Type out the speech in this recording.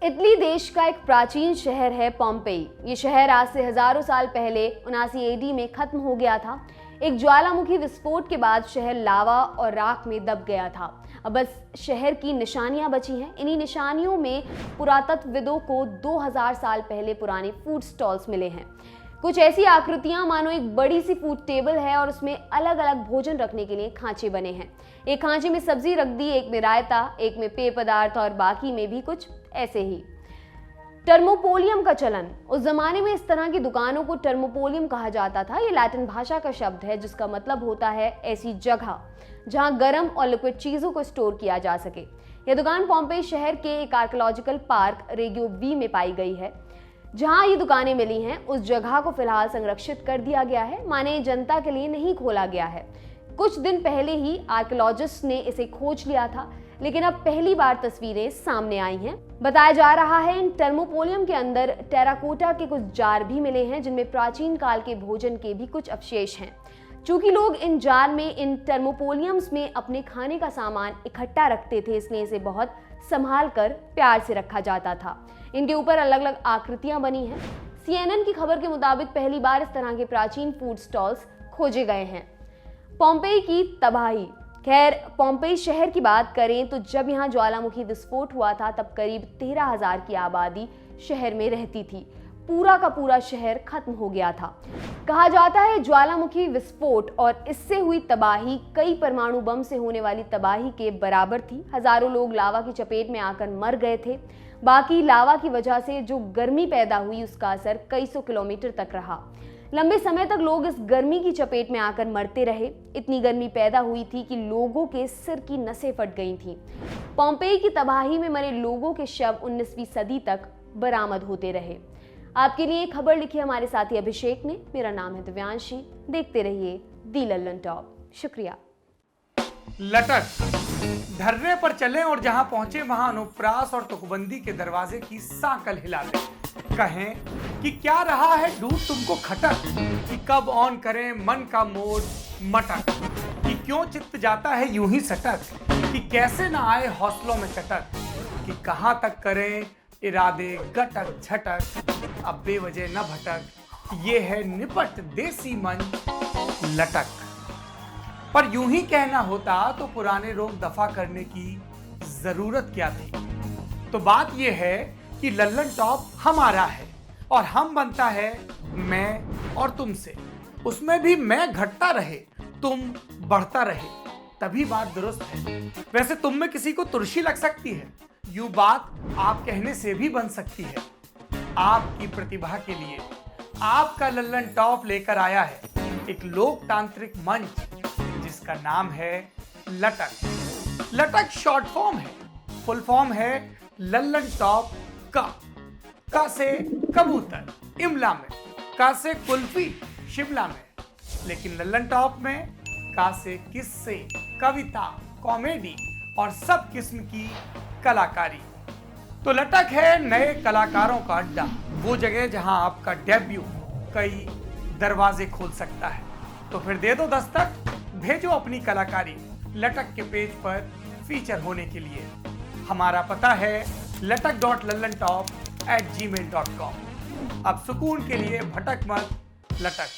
Italy देश का एक प्राचीन शहर है पोम्पेई। ये शहर आज से हजारों साल पहले 79 एडी में खत्म हो गया था। एक ज्वालामुखी विस्फोट के बाद शहर लावा और राख में दब गया था। अब बस शहर की निशानियां बची हैं। इन्हीं निशानियों में पुरातत्वविदों को 2000 साल पहले पुराने फूड स्टॉल्स मिले हैं। कुछ ऐसी आकृतियां मानो एक बड़ी सी फूड टेबल है और उसमें अलग अलग भोजन रखने के लिए खांचे बने हैं। एक खांचे में सब्जी रख दी, एक में रायता, एक में पेय पदार्थ और बाकी में भी कुछ ऐसे ही। टर्मोपोलियम का चलन। उस जमाने में इस तरह की दुकानों को टर्मोपोलियम कहा जाता था। ये लैटिन भाषा का शब्द है जिसका मतलब होता है ऐसी जगह जहां गर्म और लिक्विड चीजों को स्टोर किया जा सके। यह दुकान पोम्पेई शहर के एक आर्कियोलॉजिकल पार्क रेगियो वी में पाई गई है। जहां ये दुकानें मिली हैं उस जगह को फिलहाल संरक्षित कर दिया गया है, माने जनता के लिए नहीं खोला गया है। कुछ दिन पहले ही आर्कियोलॉजिस्ट ने इसे खोज लिया था, लेकिन अब पहली बार तस्वीरें सामने आई हैं। बताया जा रहा है इन टर्मोपोलियम के अंदर टेराकोटा के कुछ जार भी मिले हैं जिनमें प्राचीन काल के भोजन के भी कुछ अवशेष हैं। चूंकि लोग इन जार में, इन टर्मोपोलियम्स में अपने खाने का सामान इकट्ठा रखते थे, इसलिए इसे बहुत संभाल कर प्यार से रखा जाता था। इनके ऊपर अलग अलग आकृतियां बनी हैं। CNN की खबर के मुताबिक पहली बार इस तरह के प्राचीन फूड स्टॉल्स खोजे गए हैं। पोम्पेई की तबाही। खैर, पोम्पेई शहर की बात करें तो जब यहाँ ज्वालामुखी विस्फोट हुआ था तब करीब 13,000 की आबादी शहर में रहती थी। पूरा का पूरा शहर खत्म हो गया था। कहा जाता है ज्वालामुखी विस्फोट और इससे हुई तबाही कई परमाणु बम से होने वाली तबाही के बराबर थी। हजारों लोग लावा की चपेट में आकर मर गए थे। बाकी लावा की वजह से जो गर्मी पैदा हुई उसका असर कई सौ किलोमीटर तक रहा। लंबे समय तक लोग इस गर्मी की चपेट में आकर मरते रहे। इतनी गर्मी पैदा हुई थी कि लोगों के सिर की नसें फट गई थीं। पोम्पेई की तबाही में मरे लोगों के शव 19वीं सदी तक बरामद होते रहे। आपके लिए खबर लिखी हमारे साथी अभिषेक ने। मेरा नाम है दिव्यांशी। देखते रहिए दी लल्लन टॉप। शुक्रिया। लटक धरने पर चलें और जहां पहुंचे वहां अनुप्रास और तुकबंदी के दरवाजे की सांकल हिला दें। कहें कि क्या रहा है ढूंढ तुमको खटक, कि कब ऑन करें मन का मोड मटक, कि क्यों चित्त जाता है यूं ही सटक, कि कैसे ना आए हौसलों में चटक, कि कहां तक करें इरादे गटक झटक, अब बेवजह न भटक, ये है निपट देसी मन लटक। पर यूं ही कहना होता तो पुराने रोग दफा करने की जरूरत क्या थी। तो बात यह है कि लल्लन टॉप हमारा है और हम बनता है मैं और तुमसे। उसमें भी मैं घटता रहे, तुम बढ़ता रहे, तभी बात दुरुस्त है। वैसे तुम में किसी को तुर्शी लग सकती है, यूं बात आप कहने से भी बन सकती है। आपकी प्रतिभा के लिए आपका लल्लन टॉप लेकर आया है एक लोकतांत्रिक मंच जिसका नाम है लटक। लटक शॉर्ट फॉर्म है, फुल फॉर्म है लल्लन टॉप का से कबूतर इमला में, का से कुल्फी शिमला में, लेकिन लल्लन टॉप में का से किस्से, कविता, कॉमेडी और सब किस्म की कलाकारी। तो लटक है नए कलाकारों का अड्डा, वो जगह जहां आपका डेब्यू कई दरवाजे खोल सकता है। तो फिर दे दो दस्तक, भेजो अपनी कलाकारी लटक के पेज पर फीचर होने के लिए। हमारा पता है latak.lallantop@gmail.com। अब सुकून के लिए भटक मत, लटक।